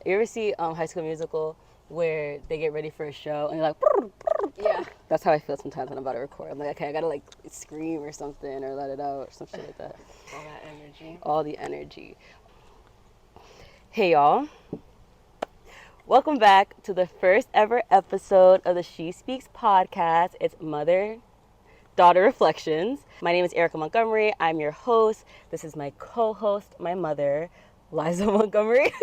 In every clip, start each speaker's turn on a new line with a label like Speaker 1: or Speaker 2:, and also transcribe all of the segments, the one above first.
Speaker 1: You ever see High School Musical where they get ready for a show and you're like,
Speaker 2: Yeah.
Speaker 1: that's how I feel sometimes when I'm about to record. I'm like, okay, I gotta like scream or something or let it out or some shit like that.
Speaker 2: All that energy.
Speaker 1: All the energy. Hey y'all. Welcome back to the first ever episode of the She Speaks podcast. It's Mother-Daughter Reflections. My name is Erickah Montgomery. I'm your host. This is my co-host, my mother, Liza Montgomery.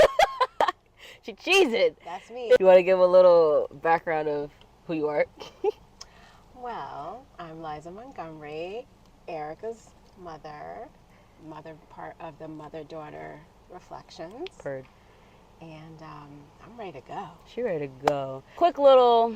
Speaker 1: She cheesed it.
Speaker 2: That's me.
Speaker 1: You want to give a little background of who you are?
Speaker 2: Well, I'm Liza Montgomery, Erickah's mother part of the Mother-Daughter Reflections.
Speaker 1: Bird.
Speaker 2: And I'm ready to go.
Speaker 1: She ready to go. Quick little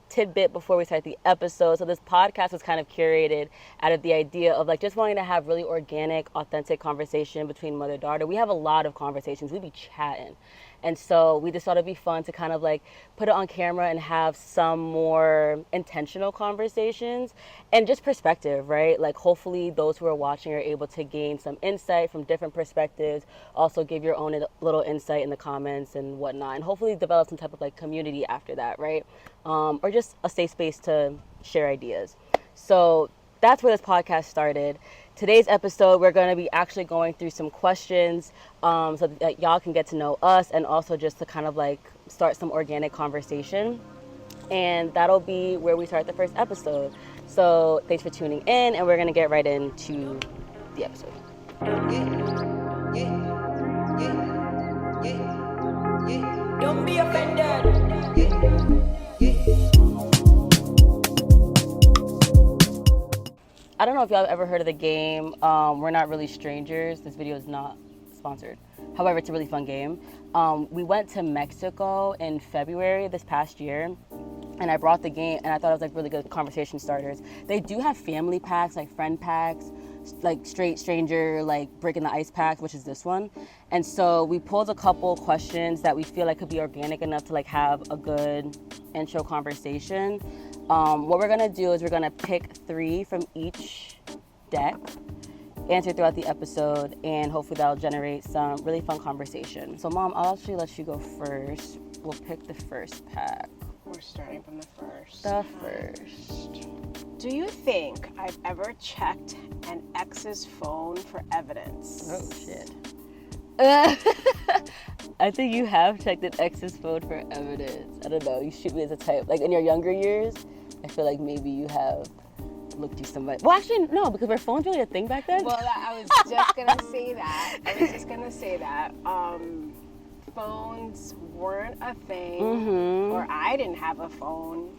Speaker 1: tidbit before we start the episode. So this podcast was kind of curated out of the idea of like just wanting to have really organic, authentic conversation between mother and daughter. We have a lot of conversations. We be chatting. And so we just thought it'd be fun to kind of like put it on camera and have some more intentional conversations and just perspective, right? Like hopefully those who are watching are able to gain some insight from different perspectives, also give your own little insight in the comments and whatnot, and hopefully develop some type of like community after that, right? Or just a safe space to share ideas. So that's where this podcast started. Today's episode, we're going to be actually going through some questions so that y'all can get to know us and also just to kind of like start some organic conversation. And that'll be where we start the first episode. So thanks for tuning in, and we're going to get right into the episode.
Speaker 3: Don't be offended.
Speaker 1: I don't know if y'all have ever heard of the game, We're Not Really Strangers. This video is not sponsored. However, it's a really fun game. We went to Mexico in February this past year, and I brought the game, and I thought it was like really good conversation starters. They do have family packs, like friend packs, like straight stranger, like breaking the ice pack, which is this one. And so we pulled a couple questions that we feel like could be organic enough to like have a good intro conversation. What we're gonna do is we're gonna pick 3 from each deck, answer throughout the episode, and hopefully that'll generate some really fun conversation. So Mom, I'll actually let you go first. We'll pick the first pack.
Speaker 2: We're starting from the first.
Speaker 1: The first.
Speaker 2: Do you think I've ever checked an ex's phone for evidence?
Speaker 1: Oh shit. I think you have checked an ex's phone for evidence. I don't know, you shoot me as a type. Like in your younger years, I feel like maybe you have looked through somebody. Well, actually, no, because were phones really a thing back then?
Speaker 2: Well, I was just gonna say that. Phones weren't a thing, or I didn't have a phone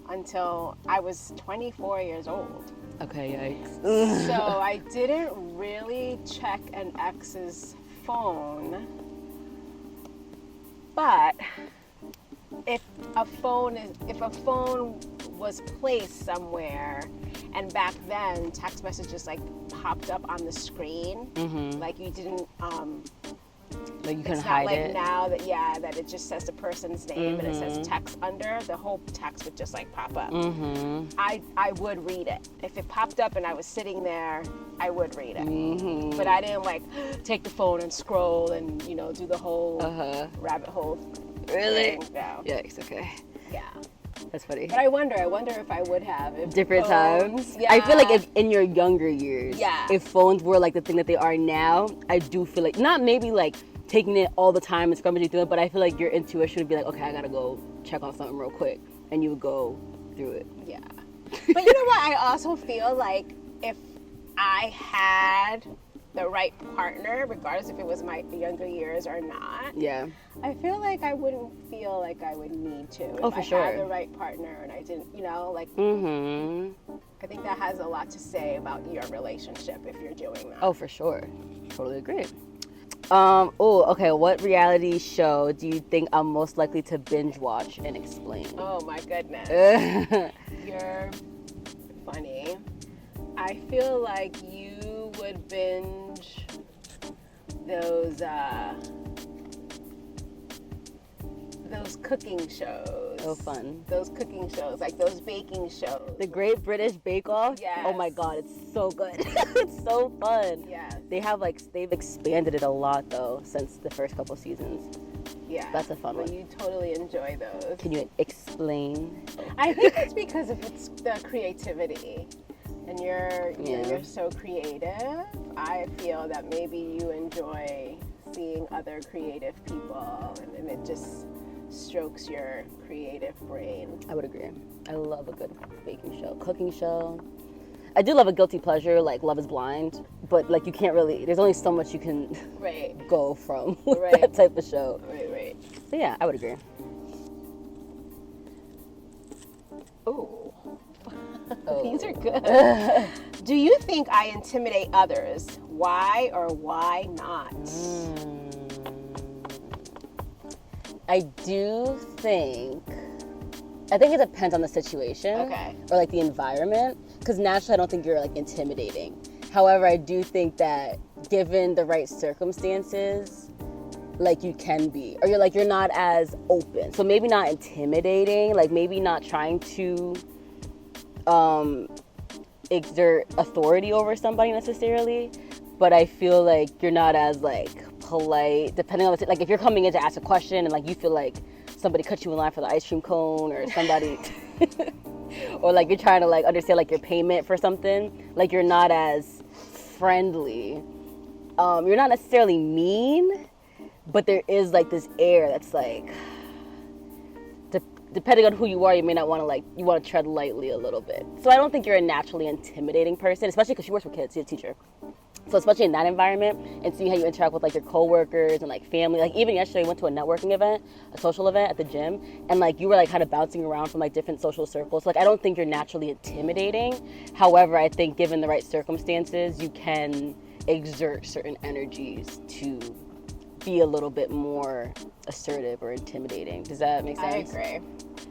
Speaker 2: until I was 24 years old.
Speaker 1: Okay, yikes.
Speaker 2: So I didn't really check an ex's phone, but if a phone was placed somewhere, and back then text messages like popped up on the screen, like you didn't
Speaker 1: like you couldn't
Speaker 2: it's not
Speaker 1: hide
Speaker 2: like
Speaker 1: it.
Speaker 2: now that it just says the person's name and it says text under, the whole text would just like pop up. I would read it. If it popped up and I was sitting there, I would read it. But I didn't like take the phone and scroll and do the whole rabbit hole.
Speaker 1: Really?
Speaker 2: Thing. No.
Speaker 1: Yikes, okay.
Speaker 2: Yeah.
Speaker 1: That's funny.
Speaker 2: But I wonder if I would have. If
Speaker 1: Different
Speaker 2: phones,
Speaker 1: times.
Speaker 2: Yeah.
Speaker 1: I feel like if in your younger years,
Speaker 2: Yeah.
Speaker 1: if phones were like the thing that they are now, I do feel like, not maybe like taking it all the time and scrummaging through it, but I feel like your intuition would be like, okay, I gotta go check on something real quick, and you would go through it.
Speaker 2: Yeah. But you know what? I also feel like if I had the right partner, regardless if it was my younger years or not,
Speaker 1: Yeah.
Speaker 2: I feel like I wouldn't feel like I would need to.
Speaker 1: Oh,
Speaker 2: if
Speaker 1: for
Speaker 2: I
Speaker 1: sure.
Speaker 2: had the right partner and I didn't, like, I think that has a lot to say about your relationship if you're doing that.
Speaker 1: Oh, for sure. Totally agree. Okay, what reality show do you think I'm most likely to binge watch and explain?
Speaker 2: Oh my goodness. You're funny. I feel like you would binge those those cooking shows.
Speaker 1: So fun.
Speaker 2: Those cooking shows, like those baking shows.
Speaker 1: The Great British Bake Off.
Speaker 2: Yes.
Speaker 1: Oh my God, it's so good. It's so fun.
Speaker 2: Yes.
Speaker 1: They've expanded it a lot though since the first couple seasons.
Speaker 2: Yeah.
Speaker 1: That's a fun one.
Speaker 2: You totally enjoy those.
Speaker 1: Can you explain?
Speaker 2: I think it's because of the creativity. And you're so creative. I feel that maybe you enjoy seeing other creative people, and it just strokes your creative brain.
Speaker 1: I would agree. I love a good baking show, cooking show. I do love a guilty pleasure, like Love is Blind, but like you can't really, there's only so much you can go from with that type of show.
Speaker 2: Right.
Speaker 1: So yeah, I would agree.
Speaker 2: Ooh. These are good. Do you think I intimidate others? Why or why not?
Speaker 1: I think it depends on the situation.
Speaker 2: Okay.
Speaker 1: Or like the environment. Because naturally I don't think you're like intimidating. However, I do think that given the right circumstances, like you can be. Or you're not as open. So maybe not intimidating, like maybe not trying to exert authority over somebody necessarily, but I feel like you're not as like polite, depending on like if you're coming in to ask a question and like you feel like somebody cut you in line for the ice cream cone or somebody or like you're trying to like understand like your payment for something, like you're not as friendly. You're not necessarily mean, but there is like this air that's like, depending on who you are, you may not want to you want to tread lightly a little bit. So I don't think you're a naturally intimidating person, especially because she works with kids, she's a teacher. So especially in that environment and seeing how you interact with like your coworkers and like family. Like even yesterday I went to a networking event, a social event at the gym, and like you were like kind of bouncing around from like different social circles. So, like I don't think you're naturally intimidating. However, I think given the right circumstances, you can exert certain energies to be a little bit more assertive or intimidating. Does that make sense?
Speaker 2: I agree.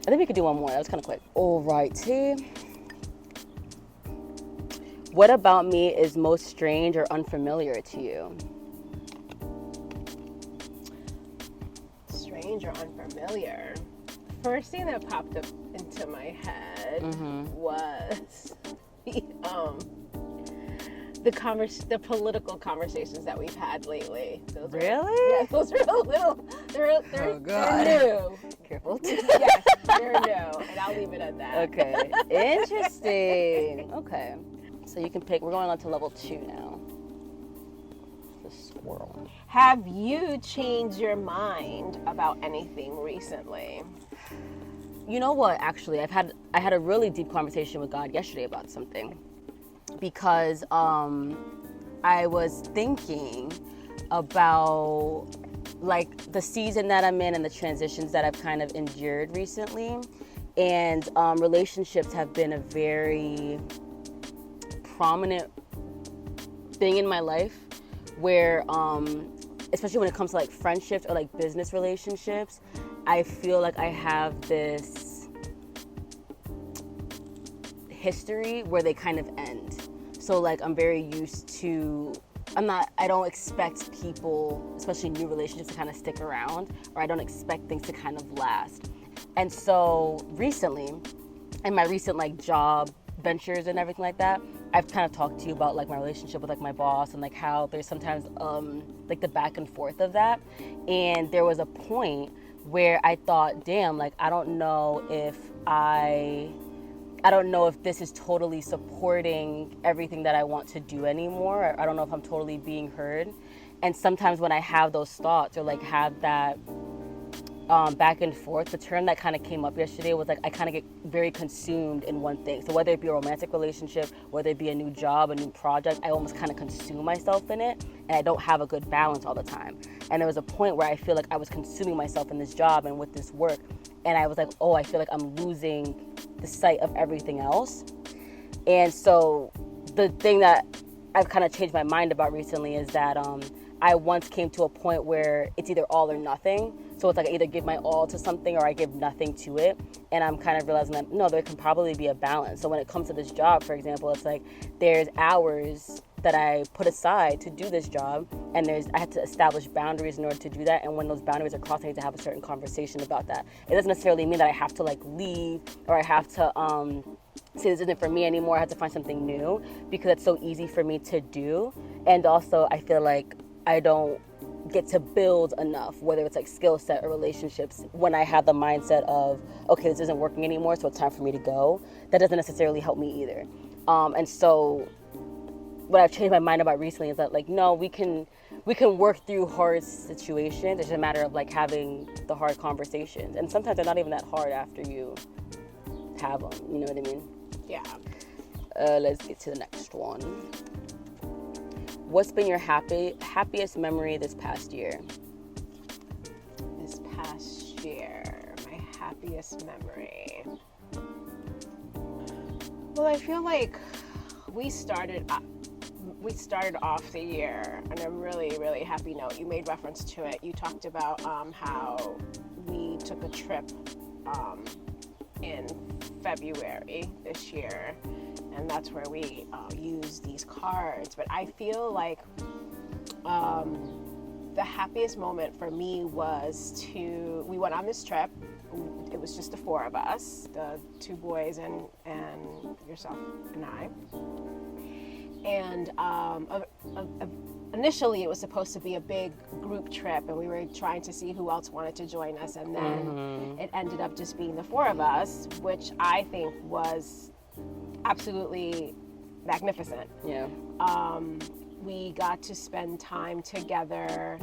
Speaker 1: I think we could do one more. That was kind of quick. Alrighty. What about me is most strange or unfamiliar to you?
Speaker 2: Strange or unfamiliar? First thing that popped up into my head was the political conversations that we've had lately. Those those are a little, they're new.
Speaker 1: Careful.
Speaker 2: Yes, they're new, and I'll leave it at that.
Speaker 1: Okay, interesting. Okay, so you can pick, we're going on to level 2 now. The squirrel.
Speaker 2: Have you changed your mind about anything recently?
Speaker 1: You know what, actually, I had a really deep conversation with God yesterday about something. Because I was thinking about like the season that I'm in and the transitions that I've kind of endured recently, and relationships have been a very prominent thing in my life where especially when it comes to like friendships or like business relationships, I feel like I have this history where they kind of end. So like I'm very used to, I don't expect people, especially new relationships, to kind of stick around, or I don't expect things to kind of last. And so recently, in my recent like job ventures and everything like that, I've kind of talked to you about like my relationship with like my boss and like how there's sometimes like the back and forth of that. And there was a point where I thought, damn, like I don't know if this is totally supporting everything that I want to do anymore. I don't know if I'm totally being heard. And sometimes when I have those thoughts or like have that back and forth, the term that kind of came up yesterday was like I kind of get very consumed in one thing. So whether it be a romantic relationship, whether it be a new job, a new project, I almost kind of consume myself in it, and I don't have a good balance all the time. And there was a point where I feel like I was consuming myself in this job and with this work, and I was like, oh, I feel like I'm losing the sight of everything else. And so the thing that I've kind of changed my mind about recently is that I once came to a point where it's either all or nothing. So it's like I either give my all to something or I give nothing to it. And I'm kind of realizing that, no, there can probably be a balance. So when it comes to this job, for example, it's like there's hours that I put aside to do this job, and I had to establish boundaries in order to do that. And when those boundaries are crossed, I need to have a certain conversation about that. It doesn't necessarily mean that I have to like leave, or I have to say this isn't for me anymore. I have to find something new, because it's so easy for me to do. And also I feel like I don't get to build enough, whether it's like skill set or relationships, when I have the mindset of, okay, this isn't working anymore, so it's time for me to go. That doesn't necessarily help me either. And so what I've changed my mind about recently is that, like, no, we can work through hard situations. It's just a matter of like having the hard conversations, and sometimes they're not even that hard after you have them. You know what I mean?
Speaker 2: Yeah.
Speaker 1: Let's get to the next one. What's been your happiest memory this past year?
Speaker 2: This past year, my happiest memory. Well, I feel like we started off the year on a really, really happy note. You made reference to it. You talked about how we took a trip in February this year, and that's where we used these cards. But I feel like the happiest moment for me was we went on this trip. It was just the four of us, the two boys and yourself and I. And initially it was supposed to be a big group trip, and we were trying to see who else wanted to join us, and then it ended up just being the four of us, which I think was absolutely magnificent.
Speaker 1: Yeah.
Speaker 2: We got to spend time together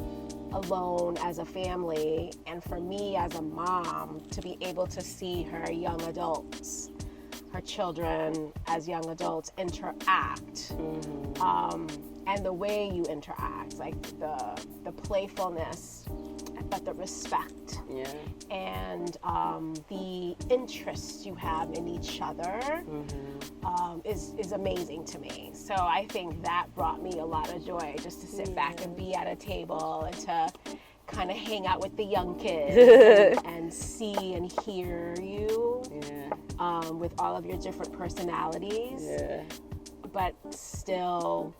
Speaker 2: alone as a family, and for me as a mom to be able to see her young adults, her children as young adults interact, and the way you interact, like the playfulness, but the respect, and the interest you have in each other is amazing to me. So I think that brought me a lot of joy, just to sit back and be at a table and to kind of hang out with the young kids and see and hear you with all of your different personalities, but still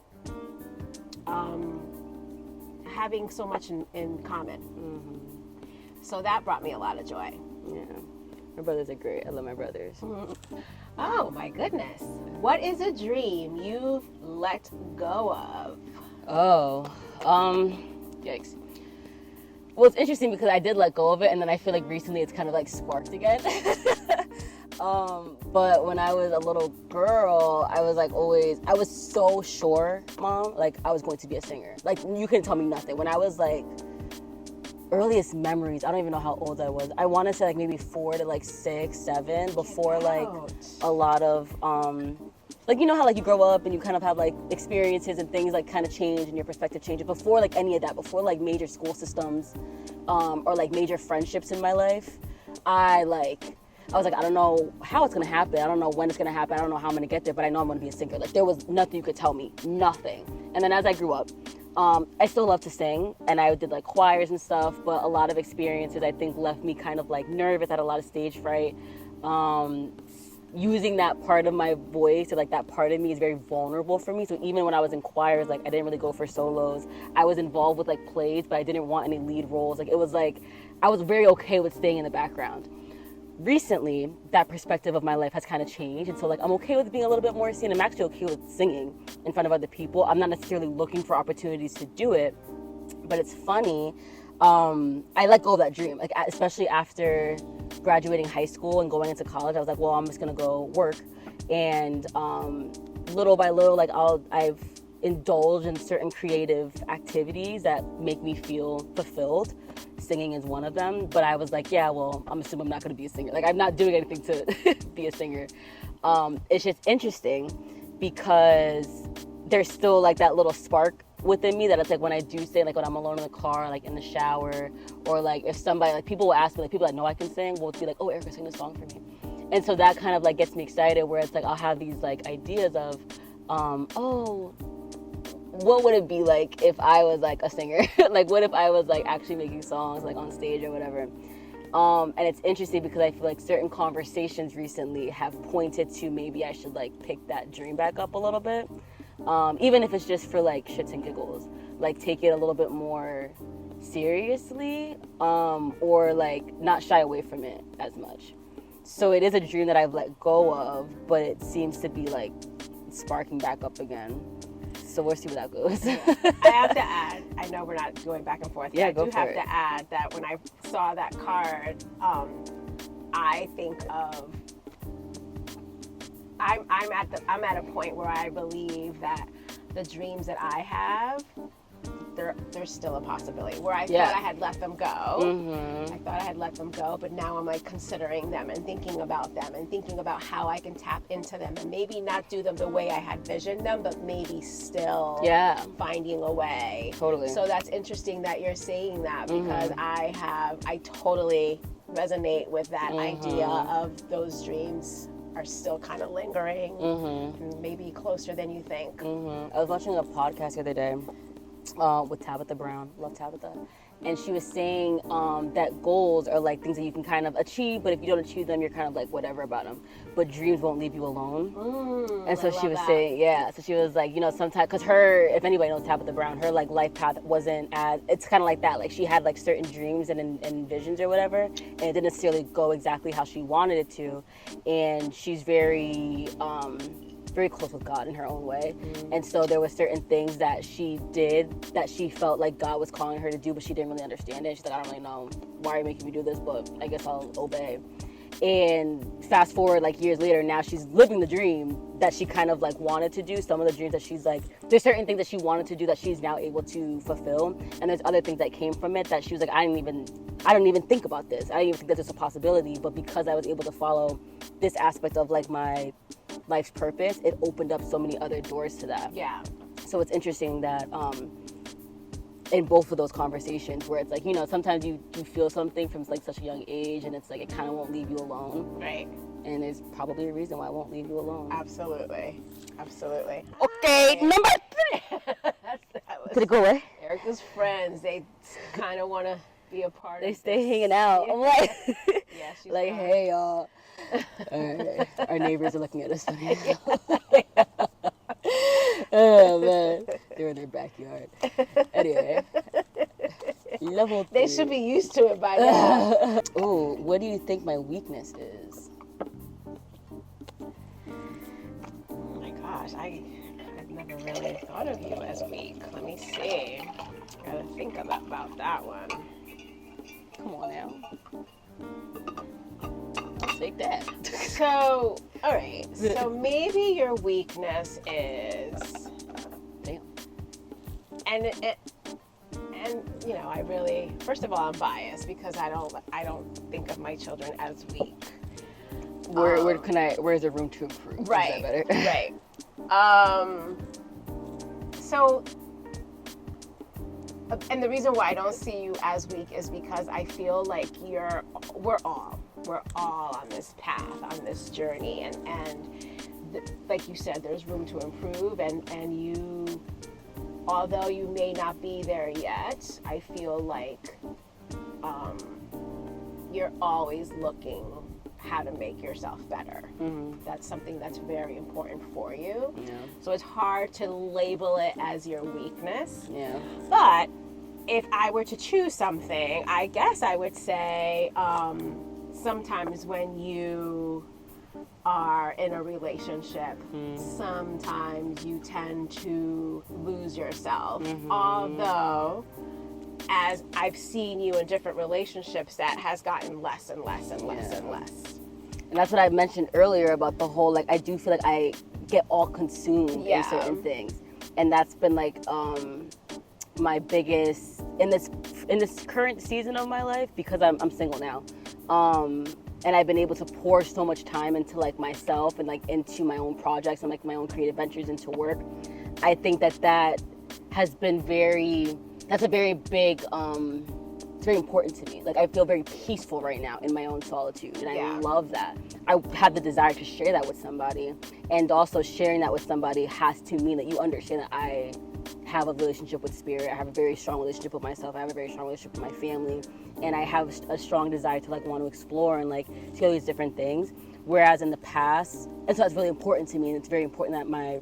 Speaker 2: having so much in common. So that brought me a lot of joy.
Speaker 1: Yeah. My brothers are great. I love my brothers.
Speaker 2: Oh my goodness. What is a dream you've let go of?
Speaker 1: Yikes. Well, it's interesting because I did let go of it, and then I feel like recently it's kind of like sparked again. But when I was a little girl, I was so sure, Mom, like I was going to be a singer. Like, you couldn't tell me nothing. When I was like, earliest memories, I don't even know how old I was. I want to say like maybe 4 to like 6, 7, before like a lot of, like, you know how like you grow up and you kind of have like experiences and things like kind of change and your perspective changes. Before like any of that, before like major school systems, or like major friendships in my life, I was like, I don't know how it's gonna happen. I don't know when it's gonna happen. I don't know how I'm gonna get there, but I know I'm gonna be a singer. Like, there was nothing you could tell me, nothing. And then as I grew up, I still love to sing, and I did like choirs and stuff, but a lot of experiences I think left me kind of like nervous, had a lot of stage fright. Using that part of my voice, or like that part of me, is very vulnerable for me. So even when I was in choirs, like I didn't really go for solos. I was involved with like plays, but I didn't want any lead roles. Like, it was like I was very okay with staying in the background. Recently, that perspective of my life has kind of changed, and so like I'm okay with being a little bit more seen. I'm actually okay with singing in front of other people. I'm not necessarily looking for opportunities to do it, but it's funny. I let go of that dream, like especially after graduating high school and going into college. I was like, well, I'm just gonna go work, and little by little, like I've indulged in certain creative activities that make me feel fulfilled. Singing is one of them, but I was like, yeah, well, I'm assuming I'm not going to be a singer. Like, I'm not doing anything to be a singer. It's just interesting because there's still like that little spark within me that it's like when I do sing, like when I'm alone in the car, like in the shower, or like if somebody, like people will ask me, like people that know I can sing will be like, oh, Erickah, sing this song for me. And so that kind of like gets me excited, where it's like I'll have these like ideas of, what would it be like if I was like a singer? Like, what if I was like actually making songs like on stage or whatever? And it's interesting because I feel like certain conversations recently have pointed to maybe I should like pick that dream back up a little bit. even if it's just for like shits and giggles, like take it a little bit more seriously, or like not shy away from it as much. So it is a dream that I've let go of, but it seems to be like sparking back up again. So we'll see where that goes.
Speaker 2: I have to add, I know we're not going back and forth.
Speaker 1: Yeah,
Speaker 2: I
Speaker 1: go
Speaker 2: do
Speaker 1: for
Speaker 2: have
Speaker 1: it.
Speaker 2: to add that when I saw that card, I think of, I'm at a point where I believe that the dreams that I have, there's still a possibility. Where I thought I had let them go. I thought I had let them go, but now I'm like considering them and thinking about them and thinking about how I can tap into them and maybe not do them the way I had visioned them, but maybe still finding a way.
Speaker 1: Totally.
Speaker 2: So that's interesting that you're saying that, because I totally resonate with that idea of those dreams are still kind of lingering, and maybe closer than you think.
Speaker 1: I was watching a podcast the other day with Tabitha Brown. Love Tabitha. And she was saying that goals are like things that you can kind of achieve, but if you don't achieve them, you're kind of like whatever about them. But dreams won't leave you alone. And so she was saying, so she was like, you know, sometimes, because her, if anybody knows Tabitha Brown, her like life path wasn't as, it's kind of like that. Like she had like certain dreams and visions or whatever, and it didn't necessarily go exactly how she wanted it to. And she's very close with God in her own way. And so there were certain things that she did that she felt like God was calling her to do, but she didn't really understand it. She's like, I don't really know why are you making me do this, but I guess I'll obey. And fast forward like years later, now she's living the dream that she kind of like wanted to do. Some of the dreams that she's like, there's certain things that she wanted to do that she's now able to fulfill, and there's other things that came from it that she was like, I don't even think about this. I didn't even think that there's a possibility, but because I was able to follow this aspect of like my life's purpose, it opened up so many other doors to that.
Speaker 2: Yeah.
Speaker 1: So it's interesting that in both of those conversations where it's like, you know, sometimes you feel something from like such a young age, and it's like it kind of won't leave you alone.
Speaker 2: Right.
Speaker 1: And there's probably a reason why it won't leave you alone.
Speaker 2: Absolutely.
Speaker 1: Okay, number 3. Did it go away?
Speaker 2: Erica's friends, they kind of want to be a part
Speaker 1: They
Speaker 2: of
Speaker 1: stay
Speaker 2: this.
Speaker 1: hanging out. I'm like,
Speaker 2: Yeah, she's
Speaker 1: like,
Speaker 2: gone.
Speaker 1: hey, y'all. Alright. Our neighbors are looking at us funny. Oh man, they're in their backyard. Anyway, level 3.
Speaker 2: They should be used to it by now.
Speaker 1: Oh, what do you think my weakness is?
Speaker 2: Oh my gosh, I've never really thought of you as weak. Let me see. Gotta think about that one.
Speaker 1: Come on now. I'll take that.
Speaker 2: So, all right. So maybe your weakness is,
Speaker 1: Damn.
Speaker 2: and you know, I really, first of all, I'm biased because I don't think of my children as weak.
Speaker 1: Where's the room to improve?
Speaker 2: Right.
Speaker 1: Is that better?
Speaker 2: Right. So, and the reason why I don't see you as weak is because I feel like we're all on this path, on this journey, and like you said, there's room to improve, and you, although you may not be there yet, I feel like you're always looking how to make yourself better. That's something that's very important for you.
Speaker 1: Yeah.
Speaker 2: So it's hard to label it as your weakness.
Speaker 1: Yeah.
Speaker 2: But if I were to choose something, I guess I would say sometimes when you are in a relationship, sometimes you tend to lose yourself. Although, as I've seen you in different relationships, that has gotten less and less and less and less.
Speaker 1: And that's what I mentioned earlier about the whole, like, I do feel like I get all consumed in certain things. And that's been like my biggest, in this current season of my life, because I'm single now. And I've been able to pour so much time into like myself and like into my own projects and like my own creative ventures into work. I think that has been that's a very big, it's very important to me. Like I feel very peaceful right now in my own solitude, and I love that. I have the desire to share that with somebody, and also sharing that with somebody has to mean that you understand that I have a relationship with spirit. I have a very strong relationship with myself. I have a very strong relationship with my family, and I have a strong desire to like want to explore and like see all these different things. Whereas in the past, and so that's really important to me, and it's very important that my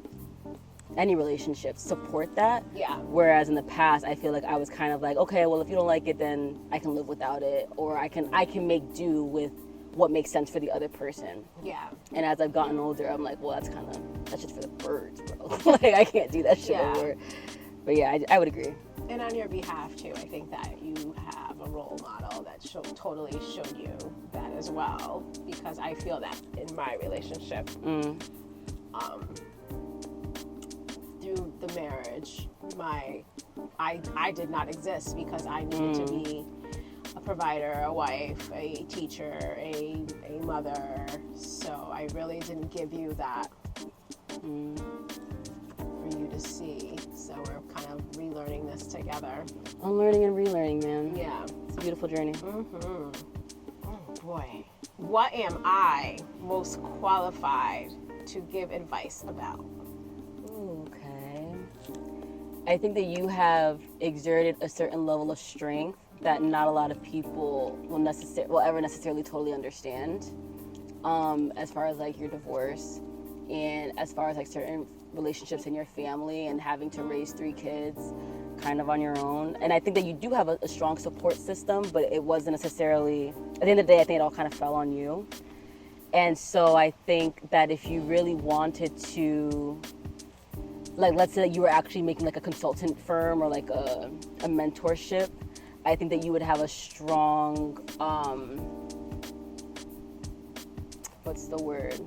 Speaker 1: any relationships support that.
Speaker 2: Yeah.
Speaker 1: Whereas in the past, I feel like I was kind of like, okay, well, if you don't like it, then I can live without it, or I can make do with what makes sense for the other person.
Speaker 2: Yeah.
Speaker 1: And as I've gotten older, I'm like, well, that's just for the birds, bro. Like, I can't do that shit anymore. But yeah, I would agree.
Speaker 2: And on your behalf too, I think that you have a role model that totally showed you that as well, because I feel that in my relationship. Through the marriage, I did not exist because I needed to be a provider, a wife, a teacher, a mother. So I really didn't give you that for you to see. So we're kind of relearning this together.
Speaker 1: Unlearning and relearning, man.
Speaker 2: Yeah.
Speaker 1: It's a beautiful journey.
Speaker 2: Oh boy. What am I most qualified to give advice about?
Speaker 1: Okay. I think that you have exerted a certain level of strength that not a lot of people will ever necessarily totally understand. As far as like your divorce, and as far as like certain relationships in your family, and having to raise 3 kids kind of on your own. And I think that you do have a strong support system, but it wasn't necessarily, at the end of the day, I think it all kind of fell on you. And so I think that if you really wanted to, like, let's say that you were actually making like a consultant firm or like a mentorship, I think that you would have a strong, what's the word?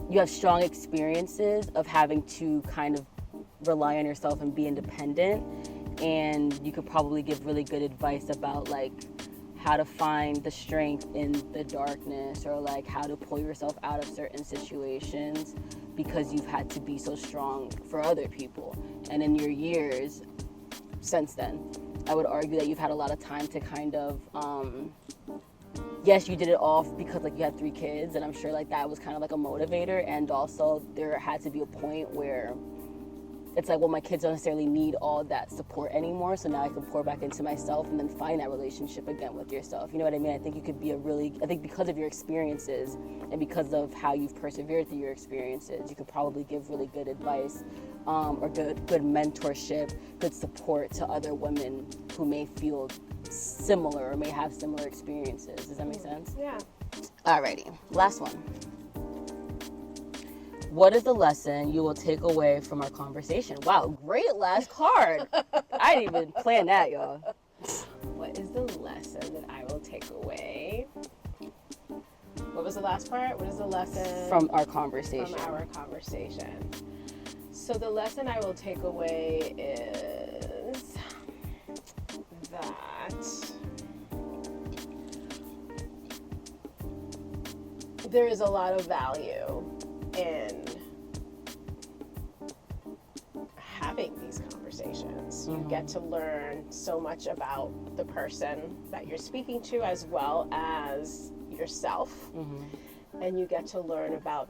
Speaker 1: You have strong experiences of having to kind of rely on yourself and be independent. And you could probably give really good advice about like how to find the strength in the darkness, or like how to pull yourself out of certain situations because you've had to be so strong for other people. And in your years since then, I would argue that you've had a lot of time to kind of, yes, you did it all because like you had 3 kids, and I'm sure like that was kind of like a motivator. And also there had to be a point where it's like, well, my kids don't necessarily need all that support anymore, so now I can pour back into myself and then find that relationship again with yourself. You know what I mean? I think you could be I think because of your experiences and because of how you've persevered through your experiences, you could probably give really good advice, or good mentorship, good support to other women who may feel similar or may have similar experiences. Does that make sense?
Speaker 2: Yeah.
Speaker 1: Alrighty, last one. What is the lesson you will take away from our conversation? Wow, great last card. I didn't even plan that, y'all.
Speaker 2: What is the lesson that I will take away? What was the last part? What is the lesson?
Speaker 1: From our conversation.
Speaker 2: From our conversation. So the lesson I will take away is that there is a lot of value in having these conversations. You get to learn so much about the person that you're speaking to, as well as yourself. And you get to learn about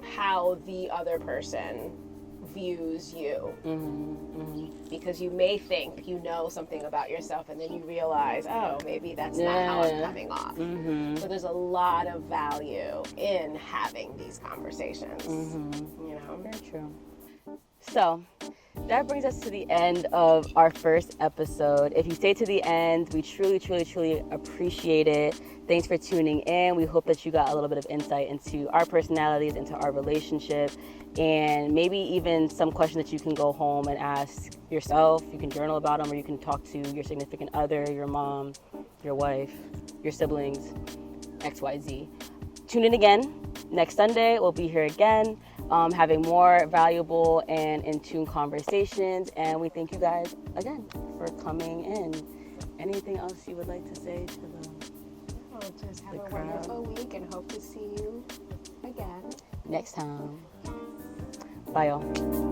Speaker 2: how the other person views you. Because you may think you know something about yourself, and then you realize, oh, maybe that's not how I'm coming off. So there's a lot of value in having these conversations. You know?
Speaker 1: Very true. So that brings us to the end of our first episode. If you stay to the end, we truly, truly, truly appreciate it. Thanks for tuning in. We hope that you got a little bit of insight into our personalities, into our relationship, and maybe even some questions that you can go home and ask yourself. You can journal about them, or you can talk to your significant other, your mom, your wife, your siblings, XYZ. Tune in again. Next Sunday, we'll be here again, having more valuable and in-tune conversations. And we thank you guys again for coming in. Anything else you would like to say to the...
Speaker 2: Just have a wonderful week, and hope to see you again
Speaker 1: next time. Bye, y'all.